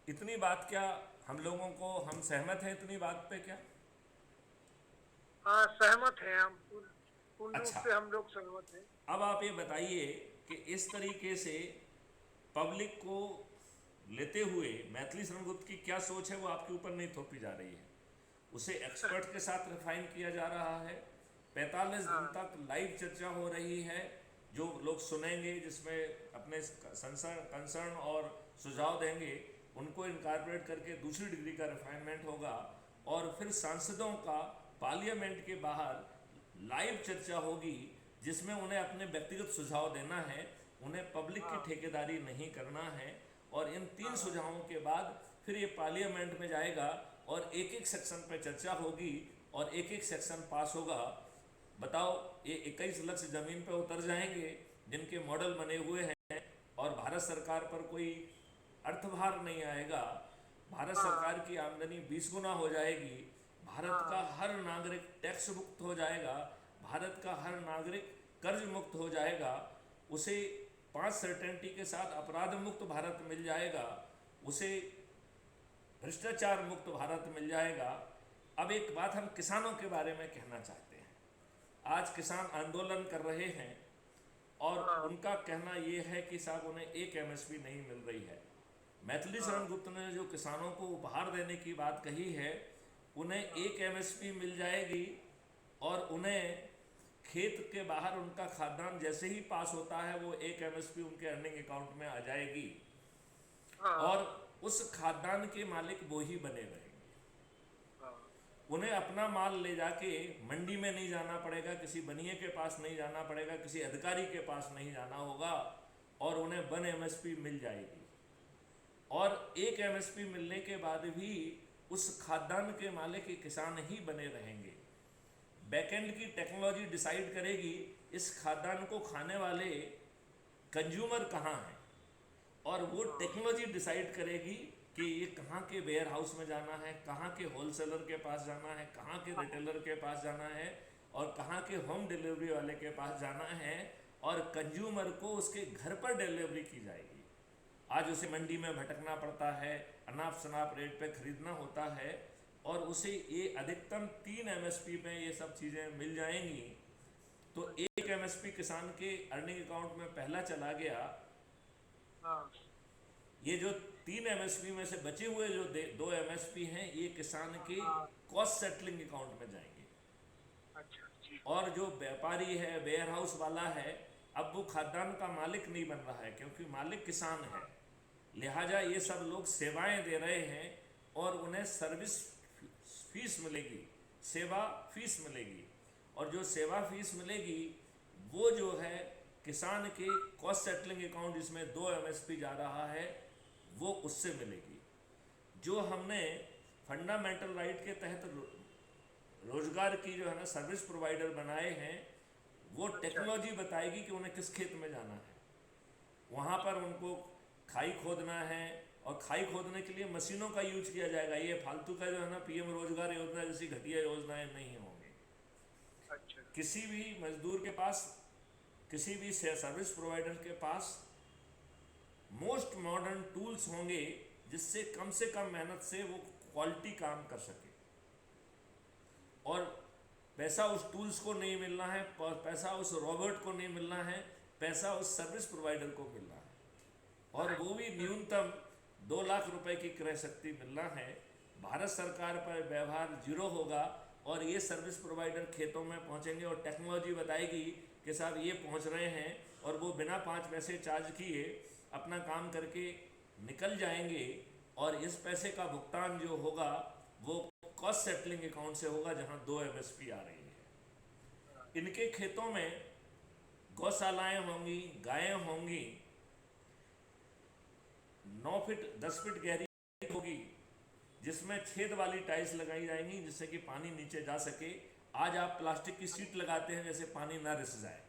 इतनी बात क्या हम लोगों को, हम सहमत हैं इतनी बात पे क्या? हाँ, सहमत हैं हम, पूर्ण रूप अच्छा, से हम लोग सहमत हैं। अब आप ये बताइए कि इस तरीके से पब्लिक को लेते हुए मैथिली शरणगुप्त की क्या सोच है, वो आपके ऊपर नहीं थोपी जा रही है। उसे एक्सपर्ट के साथ रिफाइन किया जा रहा है। 45 दिन हाँ तक लाइव चर्चा हो रही है, जो लोग सुनेंगे, जिसमें अपने कंसर्न और सुझाव देंगे, उनको इनकारपोरेट करके दूसरी डिग्री का रिफाइनमेंट होगा। और फिर सांसदों का पार्लियामेंट के बाहर लाइव चर्चा होगी, जिसमें उन्हें अपने व्यक्तिगत सुझाव देना है, उन्हें पब्लिक की हाँ ठेकेदारी नहीं करना है। और इन तीन हाँ सुझावों के बाद फिर ये पार्लियामेंट में जाएगा और एक एक सेक्शन पर चर्चा होगी और एक एक सेक्शन पास होगा। बताओ, ये 21 लाख ज़मीन पर उतर जाएंगे जिनके मॉडल बने हुए हैं, और भारत सरकार पर कोई अर्थभार नहीं आएगा। भारत हाँ सरकार की आमदनी 20 गुना हो जाएगी। भारत का हाँ हर नागरिक टैक्स मुक्त हो जाएगा। भारत का हर नागरिक कर्ज मुक्त हो जाएगा। उसे 5 सर्टेनिटी के साथ अपराध मुक्त भारत मिल जाएगा। उसे भ्रष्टाचार मुक्त भारत मिल जाएगा। अब एक बात हम किसानों के बारे में कहना चाहते हैं। आज किसान आंदोलन कर रहे हैं और हाँ उनका कहना यह है कि साहब उन्हें एक एमएसपी नहीं मिल रही है। मैथिली शरण हाँ गुप्त ने जो किसानों को उपहार देने की बात कही है, उन्हें हाँ एक एमएसपी मिल जाएगी और उन्हें खेत के बाहर उनका खाद्यान्न जैसे ही पास होता है वो एक एमएसपी उनके अर्निंग अकाउंट में आ जाएगी। हाँ और उस खाद्यान्न के मालिक वो ही बने रहेंगे। हाँ उन्हें अपना माल ले जाके मंडी में नहीं जाना पड़ेगा, किसी बनिए के पास नहीं जाना पड़ेगा, किसी अधिकारी के पास नहीं जाना होगा, और उन्हें वन एमएसपी मिल जाएगी। और एक एमएसपी मिलने के बाद भी उस खाद्यान्न के मालिक के किसान ही बने रहेंगे। बैकएंड की टेक्नोलॉजी डिसाइड करेगी इस खाद्यान्न को खाने वाले कंज्यूमर कहाँ हैं, और वो हाँ टेक्नोलॉजी डिसाइड करेगी कि ये कहाँ के वेयर हाउस में जाना है, कहाँ के होलसेलर के पास जाना है, कहाँ के रिटेलर के पास जाना है, और कहाँ के होम डिलीवरी वाले के पास जाना है, और कंज्यूमर को उसके घर पर डिलीवरी की जाएगी। आज उसे मंडी में भटकना पड़ता है, अनाप शनाप रेट पे खरीदना होता है, और उसे ये अधिकतम 3 एमएसपी में ये सब चीज़ें मिल जाएंगी। तो अच्छा एक एमएसपी किसान के अर्निंग अकाउंट में पहला चला गया। हाँ ये जो 3 एमएसपी में से बचे हुए जो 2 एमएसपी हैं, ये किसान के हाँ कॉस्ट सेटलिंग अकाउंट में जाएंगे। अच्छा जी और जो व्यापारी है, वेयर हाउस वाला है, अब वो खाद्यान्न का मालिक नहीं बन रहा है, क्योंकि मालिक किसान है। हाँ लिहाजा ये सब लोग सेवाएं दे रहे हैं और उन्हें सर्विस फीस मिलेगी, सेवा फीस मिलेगी। और जो सेवा फीस मिलेगी वो जो है किसान के कॉस्ट सेटलिंग अकाउंट, जिसमें 2 एमएसपी जा रहा है, वो उससे मिलेगी। जो हमने फंडामेंटल राइट के तहत रोजगार की जो है ना सर्विस प्रोवाइडर बनाए हैं, वो अच्छा टेक्नोलॉजी बताएगी कि उन्हें किस खेत में जाना है। वहाँ पर उनको खाई खोदना है, और खाई खोदने के लिए मशीनों का यूज किया जाएगा। ये फालतू का जो है ना पीएम रोजगार योजना जैसी घटिया योजनाएं नहीं होंगी। अच्छा किसी भी मजदूर के पास, किसी भी सर्विस प्रोवाइडर के पास मोस्ट मॉडर्न टूल्स होंगे, जिससे कम से कम मेहनत से वो क्वालिटी काम कर सके। और पैसा उस टूल्स को नहीं मिलना है, पैसा उस रोबोट को नहीं मिलना है, पैसा उस सर्विस प्रोवाइडर को मिलना है। और वो भी न्यूनतम 2 लाख रुपए की क्रय शक्ति मिलना है। भारत सरकार पर व्यवहार जीरो होगा, और ये सर्विस प्रोवाइडर खेतों में पहुंचेंगे और टेक्नोलॉजी बताएगी कि साहब ये पहुंच रहे हैं, और वो बिना 5 पैसे चार्ज किए अपना काम करके निकल जाएंगे। और इस पैसे का भुगतान जो होगा वो कॉस्ट सेटलिंग अकाउंट से होगा, जहां 2 एमएसपी आ रही है। इनके खेतों में गौशालाएं होंगी, गायें होंगी, 9 फीट 10 फीट गहरी होगी, जिसमें छेद वाली टाइल्स लगाई जाएंगी, जिससे कि पानी नीचे जा सके। आज आप प्लास्टिक की सीट लगाते हैं जैसे पानी ना रिस जाए,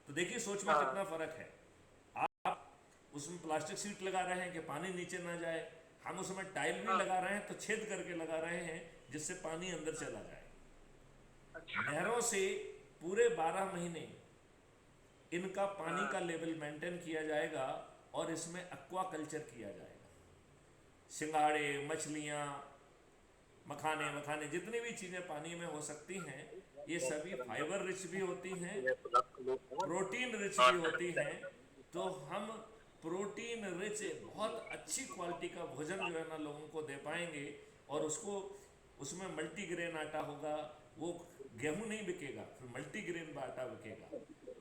तो देखिए सोच में हाँ कितना फर्क है। आप उसमें प्लास्टिक सीट लगा रहे हैं कि पानी नीचे ना जाए, हम उसमें टाइल भी हाँ लगा रहे हैं तो छेद करके लगा रहे हैं जिससे पानी अंदर चला जाए। अच्छा नहरों से पूरे 12 महीने इनका पानी हाँ का लेवल मेंटेन किया जाएगा, और इसमें एक्वा कल्चर किया जाएगा। सिंघाड़े, मछलियाँ, मखाने मखाने जितनी भी चीज़ें पानी में हो सकती हैं, ये सभी फाइबर रिच भी होती हैं, प्रोटीन रिच भी होती हैं। तो हम प्रोटीन रिच बहुत अच्छी क्वालिटी का भोजन जो है ना लोगों को दे पाएंगे। और उसको उसमें मल्टीग्रेन आटा होगा, वो गेहूं नहीं बिकेगा, फिर मल्टीग्रेन आटा बिकेगा।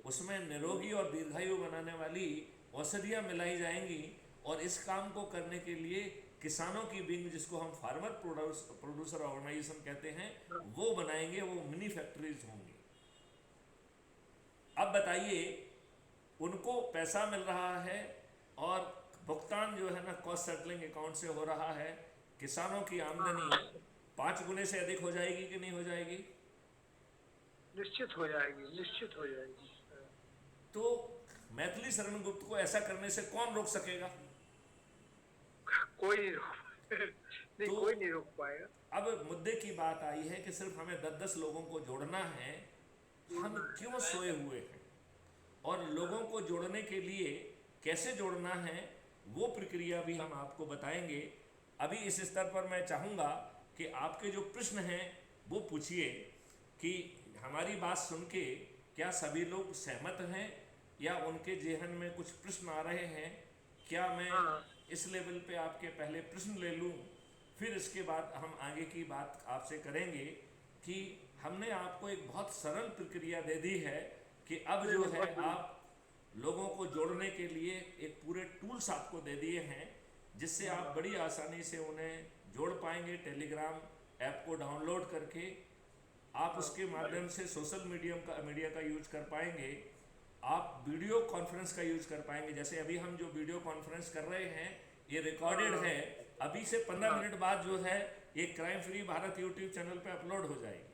उसमें निरोगी और दीर्घायु बनाने वाली औषधियाँ मिलाई जाएंगी। और इस काम को करने के लिए किसानों की विंग, जिसको हम फार्मर प्रोड्यूसर ऑर्गेनाइजेशन कहते हैं, वो बनाएंगे, वो मिनी फैक्ट्रीज होंगी। अब बताइए, उनको पैसा मिल रहा है और भुगतान जो है ना कॉस्ट सेटलिंग अकाउंट से हो रहा है। किसानों की आमदनी 5 गुने से अधिक हो जाएगी कि नहीं हो जाएगी? निश्चित हो जाएगी, निश्चित हो जाएगी। तो मैथिली शरण गुप्त को ऐसा करने से कौन रोक सकेगा? कोई नहीं, तो कोई नहीं रोक पाएगा। अब मुद्दे की बात आई है कि सिर्फ हमें 10-10 लोगों को जोड़ना है। हम क्यों सोए हुए हैं? और लोगों को जोड़ने के लिए कैसे जोड़ना है, वो प्रक्रिया भी हम आपको बताएंगे। अभी इस स्तर पर मैं चाहूँगा कि आपके जो प्रश्न हैं वो पूछिए, कि हमारी बात सुन के क्या सभी लोग सहमत हैं, या उनके जेहन में कुछ प्रश्न आ रहे हैं। क्या मैं इस लेवल पे आपके पहले प्रश्न ले लूँ, फिर इसके बाद हम आगे की बात आपसे करेंगे। कि हमने आपको एक बहुत सरल प्रक्रिया दे दी है कि अब जो है आप लोगों को जोड़ने के लिए एक पूरे टूल्स आपको दे दिए हैं, जिससे आप बड़ी आसानी से उन्हें जोड़ पाएंगे। टेलीग्राम ऐप को डाउनलोड करके आप उसके माध्यम से सोशल मीडिया का यूज कर पाएंगे। आप वीडियो कॉन्फ्रेंस का यूज कर पाएंगे। जैसे अभी हम जो वीडियो कॉन्फ्रेंस कर रहे हैं, ये रिकॉर्डेड है। अभी से 15 मिनट बाद जो है ये crime free Bharat YouTube channel पे अपलोड हो जाएगी।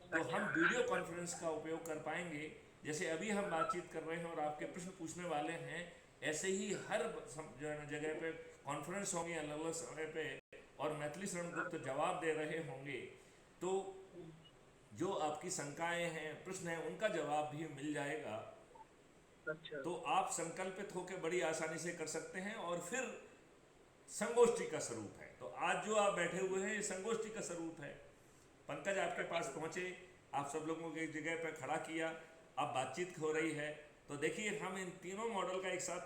तो हम वीडियो कॉन्फ्रेंस का उपयोग कर पाएंगे। जैसे अभी हम बातचीत कर रहे हैं और आपके प्रश्न पूछने वाले हैं, ऐसे ही हर जगह पे कॉन्फ्रेंस होंगे अलग अलग समय पे, और मैथिली शरण गुप्त जवाब दे रहे होंगे। तो जो आपकी शंकाएं हैं, प्रश्न हैं, उनका जवाब भी मिल जाएगा। अच्छा। तो आप संकल्पित होकर बड़ी आसानी से कर सकते हैं। और फिर संगोष्ठी का स्वरूप है। तो आज जो आप बैठे हुए हैं, ये संगोष्ठी का स्वरूप है। पंकज आपके पास पहुंचे, आप सब लोगों को एक जगह पर खड़ा किया, अब बातचीत हो रही है। तो देखिए, हम इन तीनों मॉडल का एक साथ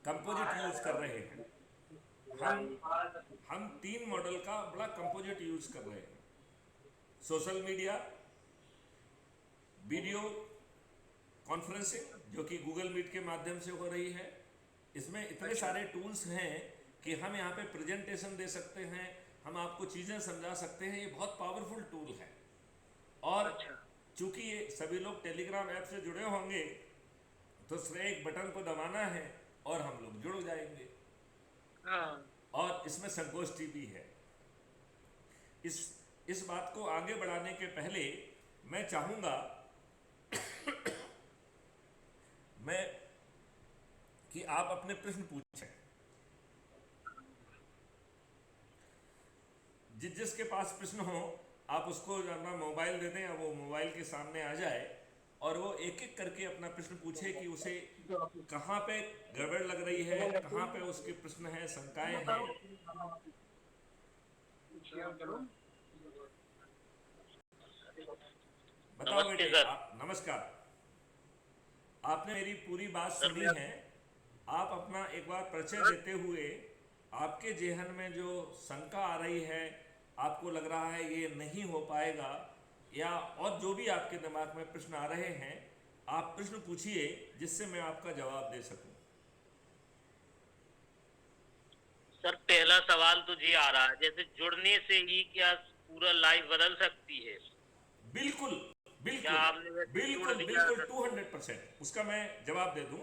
कंपोजिट यूज कर रहे हैं। हम 3 मॉडल का बड़ा कंपोजिट यूज कर रहे हैं। सोशल मीडिया, वीडियो कॉन्फ्रेंसिंग जो कि गूगल मीट के माध्यम से हो रही है। इसमें इतने सारे टूल्स हैं कि हम यहाँ पे प्रेजेंटेशन दे सकते हैं, हम आपको चीज़ें समझा सकते हैं। ये बहुत पावरफुल टूल है। और चूंकि ये सभी लोग टेलीग्राम ऐप से जुड़े होंगे, तो सिर्फ एक बटन को दबाना है और हम लोग जुड़ जाएंगे। और इसमें संगोष्ठी भी है। इस बात को आगे बढ़ाने के पहले मैं चाहूँगा कि आप अपने प्रश्न पूछें। जिसके पास प्रश्न हो, आप उसको अपना मोबाइल दे दें, वो मोबाइल के सामने आ जाए और वो एक एक करके अपना प्रश्न पूछे कि उसे कहाँ पे गड़बड़ लग रही है, कहाँ पे उसके प्रश्न हैं, शंकाएं हैं। बताओ बेटे। नमस्कार। आपने मेरी पूरी बात सुनी है। आप अपना एक बार परिचय देते हुए, आपके जेहन में जो शंका आ रही है, आपको लग रहा है ये नहीं हो पाएगा, या और जो भी आपके दिमाग में प्रश्न आ रहे हैं, आप प्रश्न पूछिए जिससे मैं आपका जवाब दे सकूं। सर, पहला सवाल तो ये आ रहा है, जैसे जुड़ने से ही क्या पूरा लाइफ बदल सकती है? बिल्कुल बिल्कुल बिल्कुल बिल्कुल 200% उसका मैं जवाब दे दूं।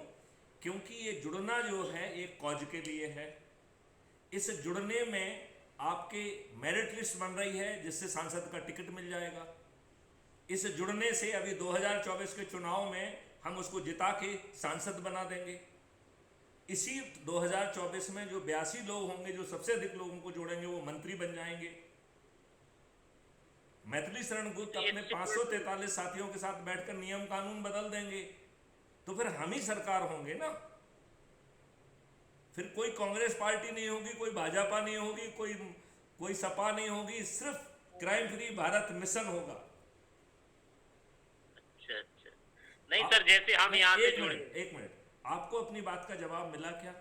क्योंकि ये जुड़ना जो है एक कॉज के लिए है। इस जुड़ने में आपके मेरिट लिस्ट बन रही है, जिससे सांसद का टिकट मिल जाएगा। इस जुड़ने से अभी 2024 के चुनाव में हम उसको जिता के सांसद बना देंगे। इसी 2024 में जो 82 लोग होंगे, जो सबसे अधिक लोगों को जोड़ेंगे, वो मंत्री बन जाएंगे। मैथिली शरण गुप्त अपने 543 साथियों के साथ बैठकर नियम कानून बदल देंगे, तो फिर हम ही सरकार होंगे ना। फिर कोई कांग्रेस पार्टी नहीं होगी, कोई भाजपा नहीं होगी, कोई सपा नहीं होगी, सिर्फ क्राइम फ्री भारत मिशन होगा। अच्छा अच्छा। नहीं सर, जैसे हम यहाँ से जुड़े। एक मिनट, आपको अपनी बात का जवाब मिला क्या?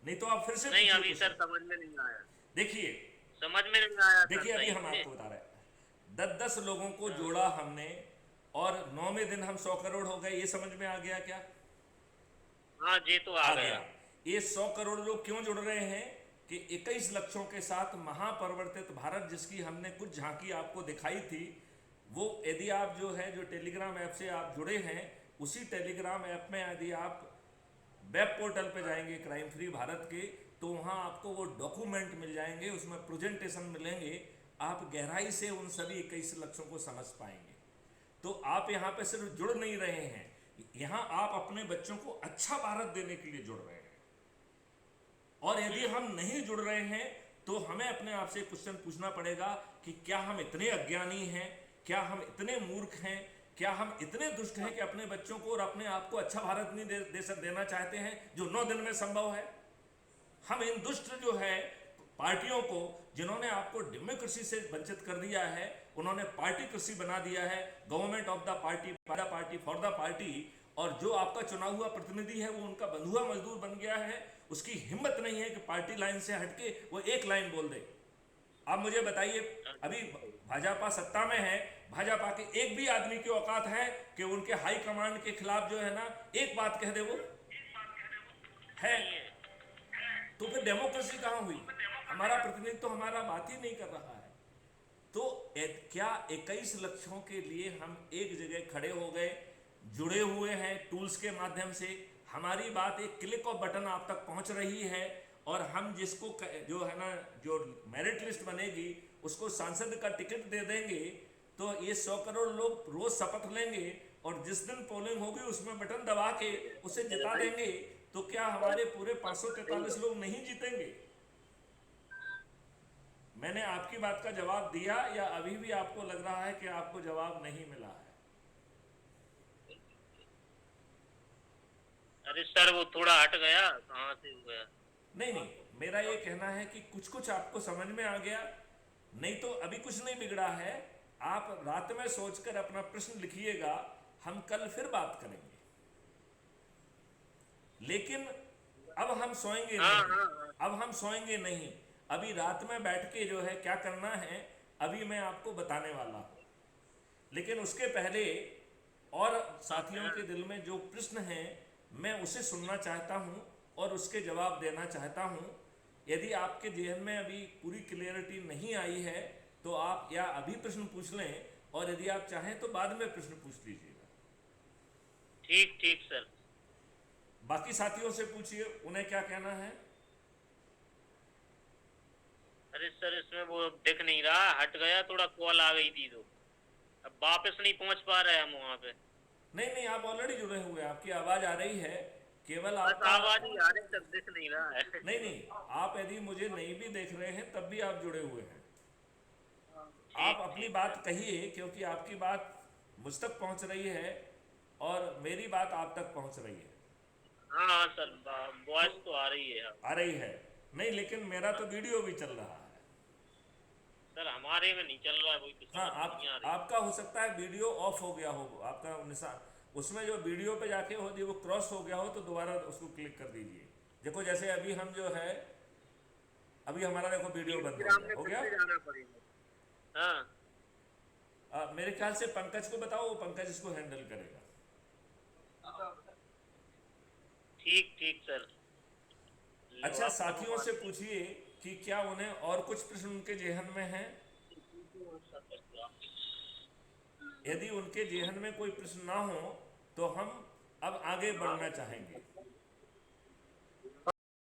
नहीं तो आप फिर से नहीं, पूछिए अभी कुछ। सर समझ में नहीं आया। देखिए समझ में नहीं आया सर, देखिए, अभी सही हम से। आपको बता रहे हैं, 10-10 लोगों को जोड़ा हमने और 9वें दिन हम 100 करोड़ हो गए, ये समझ में आ गया क्या? हाँ, ये तो आ गया। ये 100 करोड़ लोग क्यों जुड़ रहे हैं कि 21 लक्षों के साथ महापरिवर्तित भारत, जिसकी हमने कुछ झांकी आपको दिखाई थी, वो यदि आप जो है जो टेलीग्राम ऐप से आप जुड़े हैं, उसी टेलीग्राम ऐप में यदि आप वेब पोर्टल पे जाएंगे क्राइम फ्री भारत के, तो वहाँ आपको वो डॉक्यूमेंट मिल जाएंगे, उसमें प्रेजेंटेशन मिलेंगे, आप गहराई से उन सभी 21 लक्षों को समझ पाएंगे। तो आप यहाँ पे सिर्फ जुड़ नहीं रहे हैं, यहाँ आप अपने बच्चों को अच्छा भारत देने के लिए जुड़ रहे हैं। और यदि हम नहीं जुड़ रहे हैं तो हमें अपने आप से क्वेश्चन पूछना पड़ेगा कि क्या हम इतने अज्ञानी हैं, क्या हम इतने मूर्ख हैं, क्या हम इतने दुष्ट हैं कि अपने बच्चों को और अपने आप को अच्छा भारत नहीं देना चाहते हैं, जो 9 दिन में संभव है। हम इन दुष्ट जो है पार्टियों को, जिन्होंने आपको डेमोक्रेसी से वंचित कर दिया है, उन्होंने पार्टी कृषि बना दिया है, government of the party, by the party, for the party, और जो आपका चुना हुआ प्रतिनिधि है वो उनका बंधुआ मजदूर बन गया है। उसकी हिम्मत नहीं है कि पार्टी लाइन से हटके वो एक लाइन बोल दे। आप मुझे बताइए, अभी भाजपा सत्ता में है, भाजपा के एक भी आदमी की औकात है कि उनके हाई कमांड के खिलाफ जो है ना एक बात कह दे? वो है? तो फिर डेमोक्रेसी कहाँ हुई? हमारा प्रतिनिधि तो हमारा बात ही नहीं कर रहा है। तो क्या 21 लक्षों के लिए हम एक जगह खड़े हो गए, जुड़े हुए हैं टूल्स के माध्यम से, हमारी बात एक क्लिक ऑफ बटन आप तक पहुंच रही है, और हम जिसको जो है ना जो मेरिट लिस्ट बनेगी उसको सांसद का टिकट दे देंगे, तो ये 100 करोड़ लोग रोज शपथ लेंगे और जिस दिन पोलिंग होगी उसमें बटन दबा के उसे जिता देंगे। तो क्या हमारे पूरे 543 लोग नहीं जीतेंगे? मैंने आपकी बात का जवाब दिया या अभी भी आपको लग रहा है कि आपको जवाब नहीं मिला है? अरे सर, वो थोड़ा हट गया, कहाँ से हो गया? नहीं, मेरा ये कहना है कि कुछ आपको समझ में आ गया, नहीं तो अभी कुछ नहीं बिगड़ा है। आप रात में सोचकर अपना प्रश्न लिखिएगा, हम कल फिर बात करेंगे। लेकिन अब हम सोएंगे नहीं, अब हम सोएंगे नहीं। अभी रात में बैठ के जो है क्या करना है अभी मैं आपको बताने वाला हूँ, लेकिन उसके पहले और साथियों के दिल में जो प्रश्न है मैं उसे सुनना चाहता हूँ और उसके जवाब देना चाहता हूँ। यदि आपके जहन में अभी पूरी क्लियरिटी नहीं आई है तो आप या अभी प्रश्न पूछ लें, और यदि आप चाहें तो बाद में प्रश्न पूछ लीजिएगा। ठीक ठीक सर। बाकी साथियों से पूछिए उन्हें क्या कहना है। अरे सर, इसमें वो दिख नहीं रहा, हट गया, थोड़ा कॉल आ गई थी तो अब वापस नहीं पहुंच पा रहे हम वहाँ पे। नहीं, आप ऑलरेडी जुड़े हुए हैं, आपकी आवाज आ रही है, केवल बस आवाज ही आ रही, तब दिख नहीं रहा है। नहीं, आप यदि मुझे नहीं भी देख रहे हैं तब भी आप जुड़े हुए हैं। आप अपनी बात कहिए, क्योंकि आपकी बात मुझ तक पहुंच रही है और मेरी बात आप तक पहुंच रही है। हाँ सर, वॉइस तो आ रही है। आ रही है? नहीं, लेकिन मेरा तो वीडियो भी चल रहा है सर। हमारे में नहीं चल रहा है, वही तो हाँ, समझ नहीं आ रही। आपका हो सकता है वीडियो ऑफ हो गया हो, आपका निशान उसमें जो वीडियो पे जाके हो वो क्रॉस हो गया हो तो दोबारा उसको क्लिक कर दीजिए। देखो जैसे अभी हम जो है अभी हमारा देखो वीडियो बंद हो गया। जाना पड़ेगा। हाँ, मेरे ख्याल से पंकज को बताओ, वो पंकज इसको हैंडल करेगा। ठीक ठीक सर। अच्छा, साथियों से पूछिए कि क्या उन्हें और कुछ प्रश्न उनके जेहन में हैं। यदि उनके जेहन में कोई प्रश्न ना हो तो हम अब आगे बढ़ना चाहेंगे।